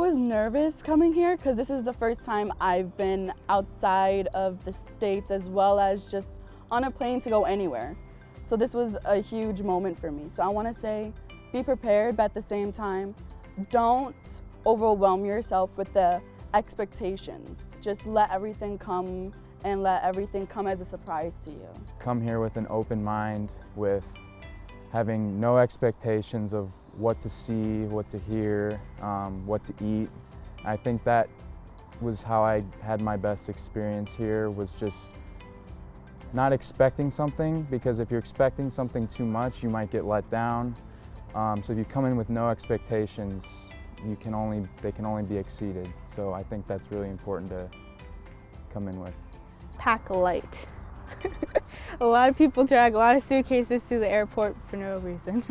was nervous coming here because this is the first time I've been outside of the States as well as just on a plane to go anywhere. So this was a huge moment for me. So I want to say be prepared, but at the same time, don't overwhelm yourself with the expectations. Just let everything come and let everything come as a surprise to you. Come here with an open mind, with having no expectations of what to see, what to hear, what to eat. I think that was how I had my best experience here, was just not expecting something, because if you're expecting something too much, you might get let down. So if you come in with no expectations, they can only be exceeded. So I think that's really important to come in with. Pack light. A lot of people drag a lot of suitcases to the airport for no reason.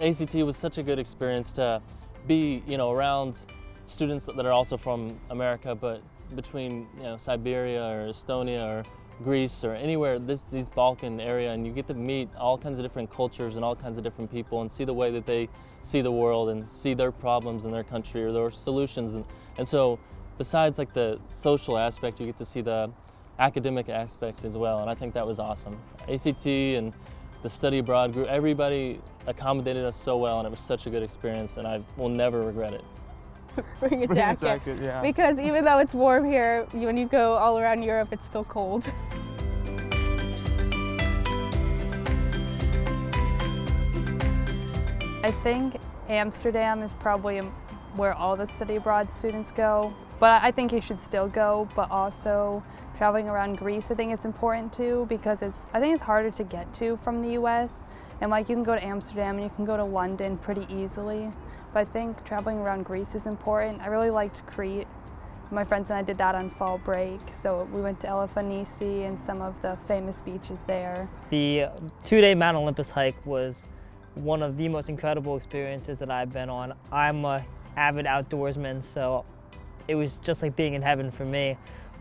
ACT was such a good experience to be, around students that are also from America, but between, Siberia or Estonia or Greece or anywhere, these Balkan area, and you get to meet all kinds of different cultures and all kinds of different people and see the way that they see the world and see their problems in their country or their solutions. And so besides like the social aspect, you get to see the academic aspect as well, and I think that was awesome. ACT and the study abroad group, everybody accommodated us so well, and it was such a good experience, and I will never regret it. Bring a jacket. Yeah. Because even though it's warm here, when you go all around Europe, it's still cold. I think Amsterdam is probably where all the study abroad students go, but I think you should still go. But also traveling around Greece, I think it's important too, because I think it's harder to get to from the US, and like you can go to Amsterdam and you can go to London pretty easily, but I think traveling around Greece is important. I really liked Crete. My friends and I did that on fall break, so we went to Thessaloniki and some of the famous beaches there. The 2-day Mount Olympus hike was one of the most incredible experiences that I've been on. I'm an avid outdoorsman, so it was just like being in heaven for me.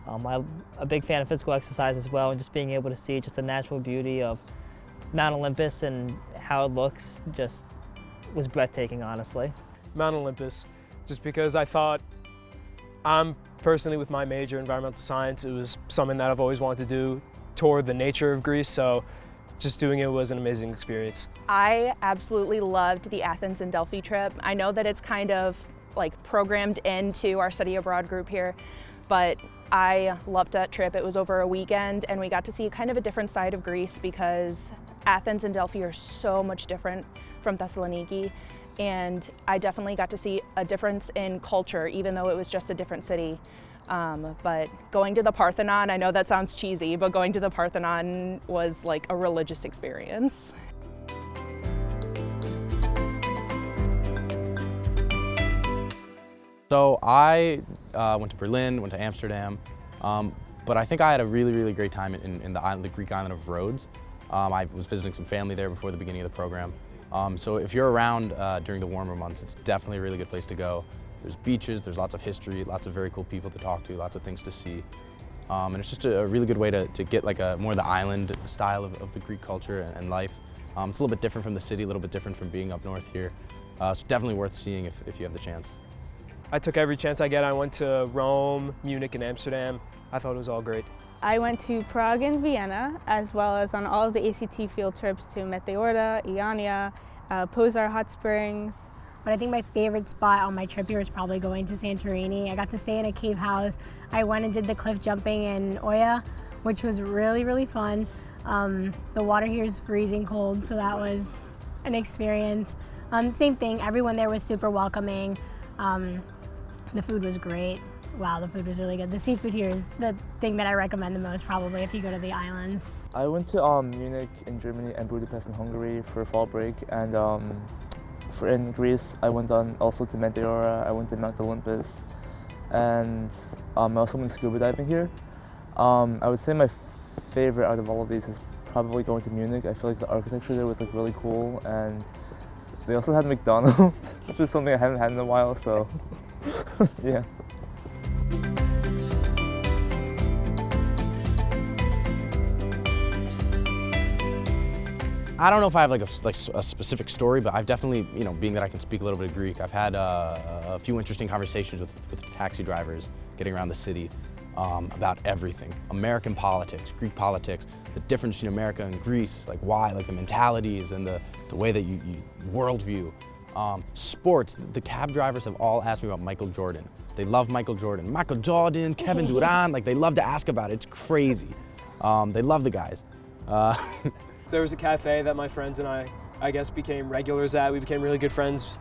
I'm a big fan of physical exercise as well, and just being able to see just the natural beauty of Mount Olympus and how it looks just was breathtaking, honestly. Mount Olympus, just because I thought, I'm personally with my major, environmental science, it was something that I've always wanted to do, tour the nature of Greece, so just doing it was an amazing experience. I absolutely loved the Athens and Delphi trip. I know that it's kind of like programmed into our study abroad group here, but I loved that trip. It was over a weekend and we got to see kind of a different side of Greece because Athens and Delphi are so much different from Thessaloniki, and I definitely got to see a difference in culture even though it was just a different city. But going to the Parthenon, I know that sounds cheesy, but going to the Parthenon was like a religious experience. So I went to Berlin, went to Amsterdam, but I think I had a really, really great time in the Greek island of Rhodes. I was visiting some family there before the beginning of the program. So if you're around during the warmer months, it's definitely a really good place to go. There's beaches, there's lots of history, lots of very cool people to talk to, lots of things to see. And it's just a really good way to get like more of the island style of the Greek culture and life. It's a little bit different from the city, a little bit different from being up north here. So definitely worth seeing if you have the chance. I took every chance I get. I went to Rome, Munich, and Amsterdam. I thought it was all great. I went to Prague and Vienna, as well as on all of the ACT field trips to Meteora, Ionia, Pozar Hot Springs. But I think my favorite spot on my trip here is probably going to Santorini. I got to stay in a cave house. I went and did the cliff jumping in Oia, which was really, really fun. The water here is freezing cold, so that was an experience. Same thing, everyone there was super welcoming. The food was great. Wow, the food was really good. The seafood here is the thing that I recommend the most probably if you go to the islands. I went to Munich in Germany and Budapest in Hungary for fall break, and in Greece I went also to Meteora, I went to Mount Olympus, and I also went scuba diving here. I would say my favorite out of all of these is probably going to Munich. I feel like the architecture there was like really cool, and they also had McDonald's, which is something I haven't had in a while, so yeah. I don't know if I have like a specific story, but I've definitely, you know, being that I can speak a little bit of Greek, I've had a few interesting conversations with taxi drivers getting around the city about everything. American politics, Greek politics, the difference between America and Greece, like why, like the mentalities and the way that you worldview. Sports, the cab drivers have all asked me about Michael Jordan. They love Michael Jordan. Michael Jordan, Kevin Durant, like they love to ask about it. It's crazy. They love the guys. There was a cafe that my friends and I guess, became regulars at. We became really good friends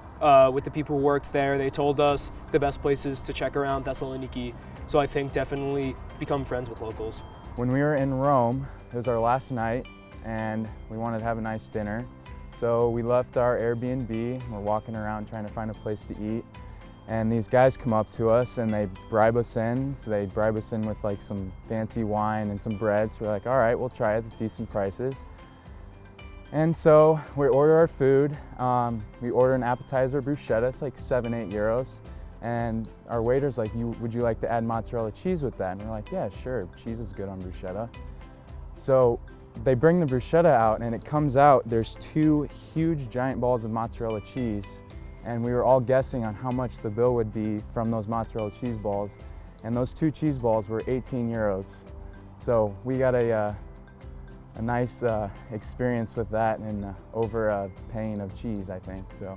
with the people who worked there. They told us the best places to check around Thessaloniki. So I think definitely become friends with locals. When we were in Rome, it was our last night and we wanted to have a nice dinner. So we left our Airbnb, we're walking around trying to find a place to eat. And these guys come up to us and they bribe us in. So they bribe us in with like some fancy wine and some bread. So we're like, all right, we'll try it, it's decent prices. And so we order our food. We order an appetizer, bruschetta, it's like 7-8 euros. And our waiter's like, would you like to add mozzarella cheese with that? And we're like, yeah, sure, cheese is good on bruschetta. So they bring the bruschetta out and it comes out, there's 2 huge giant balls of mozzarella cheese. And we were all guessing on how much the bill would be from those mozzarella cheese balls. And those 2 cheese balls were 18 euros. So we got a nice experience with that and overpaying of cheese, I think, so.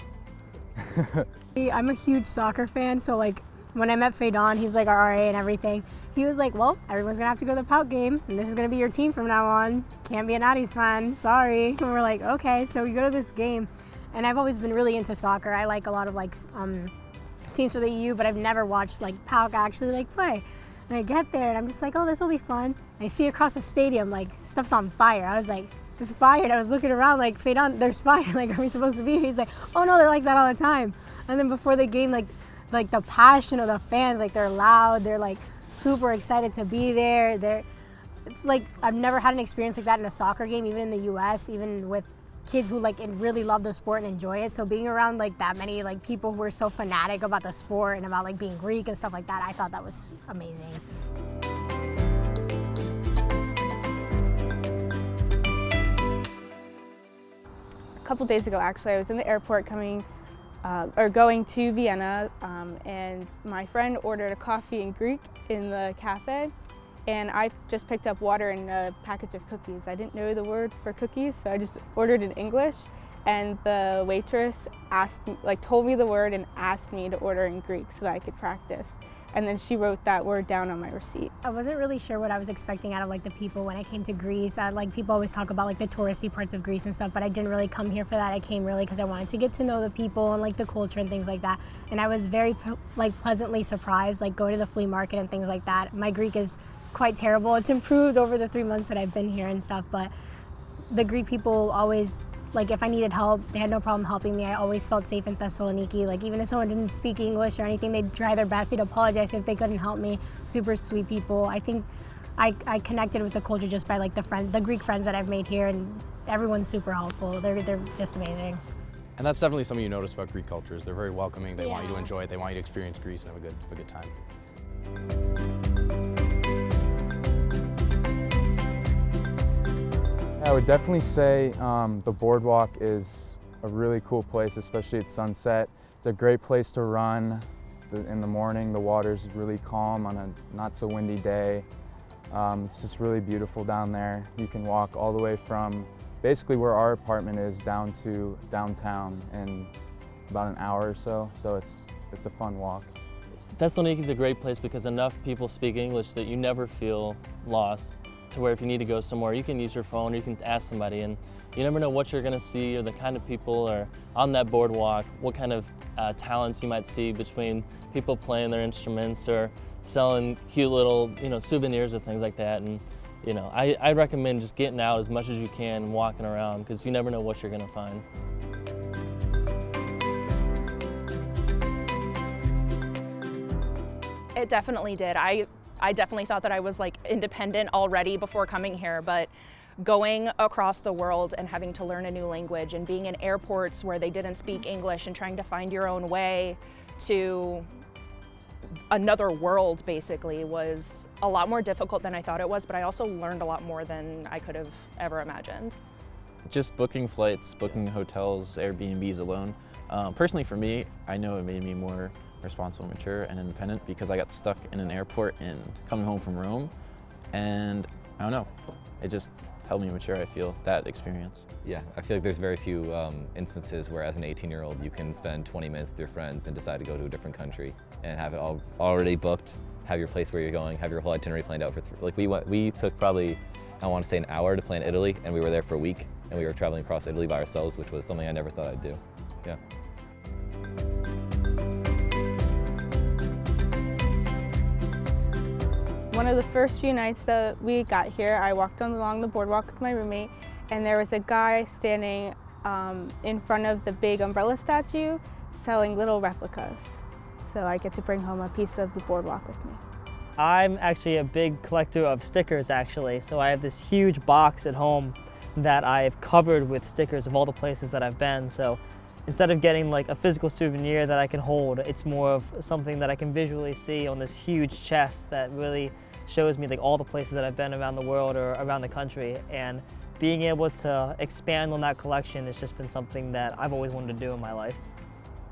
I'm a huge soccer fan, so like when I met Faydon, he's like our RA and everything. He was like, well, everyone's gonna have to go to the PAOK game and this is gonna be your team from now on. Can't be an Addis fan, sorry. And we're like, okay, so we go to this game and I've always been really into soccer. I like a lot of like teams for the EU, but I've never watched like PAOK actually like play. And I get there and I'm just like, oh, this will be fun. I see across the stadium, like stuff's on fire. I was like, there's fire. And I was looking around like, Faydon, there's fire. Like, are we supposed to be here? He's like, oh no, they're like that all the time. And then before the game, like the passion of the fans, like they're loud. They're like super excited to be there. It's like, I've never had an experience like that in a soccer game, even in the US, even with kids who like and really love the sport and enjoy it. So being around like that many like people who are so fanatic about the sport and about like being Greek and stuff like that, I thought that was amazing. A couple days ago, actually, I was in the airport going to Vienna, and my friend ordered a coffee in Greek in the cafe, and I just picked up water and a package of cookies. I didn't know the word for cookies, so I just ordered in English, and the waitress told me the word and asked me to order in Greek so that I could practice. And then she wrote that word down on my receipt. I wasn't really sure what I was expecting out of like the people when I came to Greece. Like people always talk about like the touristy parts of Greece and stuff, but I didn't really come here for that. I came really because I wanted to get to know the people and like the culture and things like that. And I was very like pleasantly surprised, like going to the flea market and things like that. My Greek is quite terrible. It's improved over the 3 months that I've been here and stuff, but the Greek people always, like if I needed help, they had no problem helping me. I always felt safe in Thessaloniki. Like even if someone didn't speak English or anything, they'd try their best. They'd apologize if they couldn't help me. Super sweet people. I think I connected with the culture just by like the Greek friends that I've made here, and everyone's super helpful. They're just amazing. And that's definitely something you notice about Greek cultures. They're very welcoming. They want you to enjoy it. They want you to experience Greece and have a good time. I would definitely say the boardwalk is a really cool place, especially at sunset. It's a great place to run in the morning. The water's really calm on a not so windy day. It's just really beautiful down there. You can walk all the way from basically where our apartment is down to downtown in about an hour or so. So it's a fun walk. Thessaloniki is a great place because enough people speak English that you never feel lost, to where if you need to go somewhere, you can use your phone or you can ask somebody, and you never know what you're going to see or the kind of people are on that boardwalk, what kind of talents you might see between people playing their instruments or selling cute little souvenirs or things like that. And I recommend just getting out as much as you can and walking around, because you never know what you're going to find. It definitely did. I definitely thought that I was like independent already before coming here, but going across the world and having to learn a new language and being in airports where they didn't speak English and trying to find your own way to another world basically was a lot more difficult than I thought it was, but I also learned a lot more than I could have ever imagined. Just booking flights, booking hotels, Airbnbs alone. Personally for me, I know it made me more responsible, mature, and independent because I got stuck in an airport and coming home from Rome, and I don't know, it just helped me mature, I feel, that experience. Yeah, I feel like there's very few instances where as an 18-year-old you can spend 20 minutes with your friends and decide to go to a different country and have it all already booked, have your place where you're going, have your whole itinerary planned out for, like we took probably, I want to say an hour to plan Italy, and we were there for a week, and we were traveling across Italy by ourselves, which was something I never thought I'd do. Yeah. One of the first few nights that we got here, I walked along the boardwalk with my roommate, and there was a guy standing in front of the big umbrella statue selling little replicas. So I get to bring home a piece of the boardwalk with me. I'm actually a big collector of stickers actually, so I have this huge box at home that I've covered with stickers of all the places that I've been. So instead of getting like a physical souvenir that I can hold, it's more of something that I can visually see on this huge chest that really shows me like all the places that I've been around the world or around the country. And being able to expand on that collection has just been something that I've always wanted to do in my life.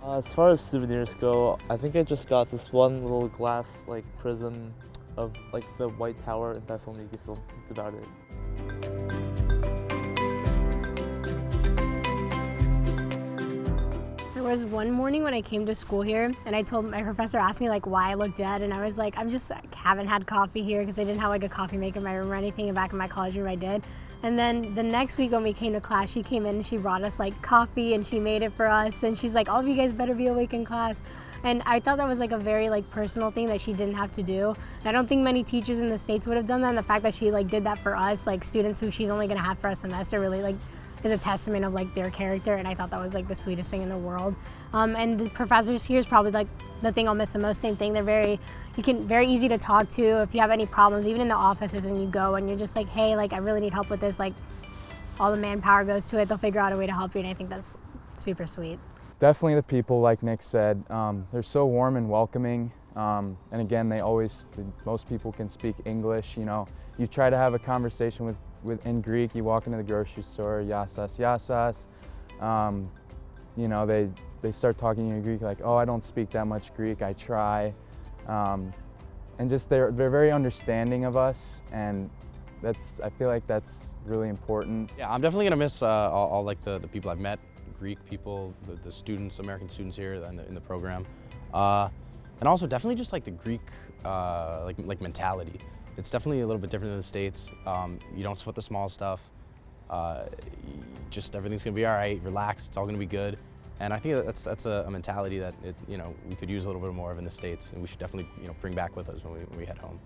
As far as souvenirs go, I think I just got this one little glass prism of the White Tower in Thessaloniki, so that's about it. There was one morning when I came to school here and I told my professor asked me why I looked dead, and I was like, I'm just haven't had coffee here because I didn't have a coffee maker in my room or anything, and back in my college room I did. And then the next week when we came to class, she came in and she brought us coffee and she made it for us, and she's like, all of you guys better be awake in class. And I thought that was a very personal thing that she didn't have to do. And I don't think many teachers in the States would have done that, and the fact that she did that for us, students who she's only gonna have for a semester, really is a testament of their character, and I thought that was the sweetest thing in the world. And the professors here is probably the thing I'll miss the most. Same thing, they're very easy to talk to if you have any problems, even in the offices, and you go and you're just hey, I really need help with this, all the manpower goes to it, they'll figure out a way to help you, and I think that's super sweet. Definitely the people, like Nick said, they're so warm and welcoming, and again, most people can speak English. You try to have a conversation in Greek, you walk into the grocery store, yasas, yasas. They start talking in Greek oh, I don't speak that much Greek, I try. And just they're very understanding of us, and I feel like that's really important. Yeah, I'm definitely gonna miss all the people I've met, Greek people, the students, American students here in the program. And also definitely just the Greek mentality. It's definitely a little bit different than the States. You don't sweat the small stuff. Just everything's gonna be all right. Relax. It's all gonna be good. And I think that's a mentality that we could use a little bit more of in the States, and we should definitely bring back with us when we head home.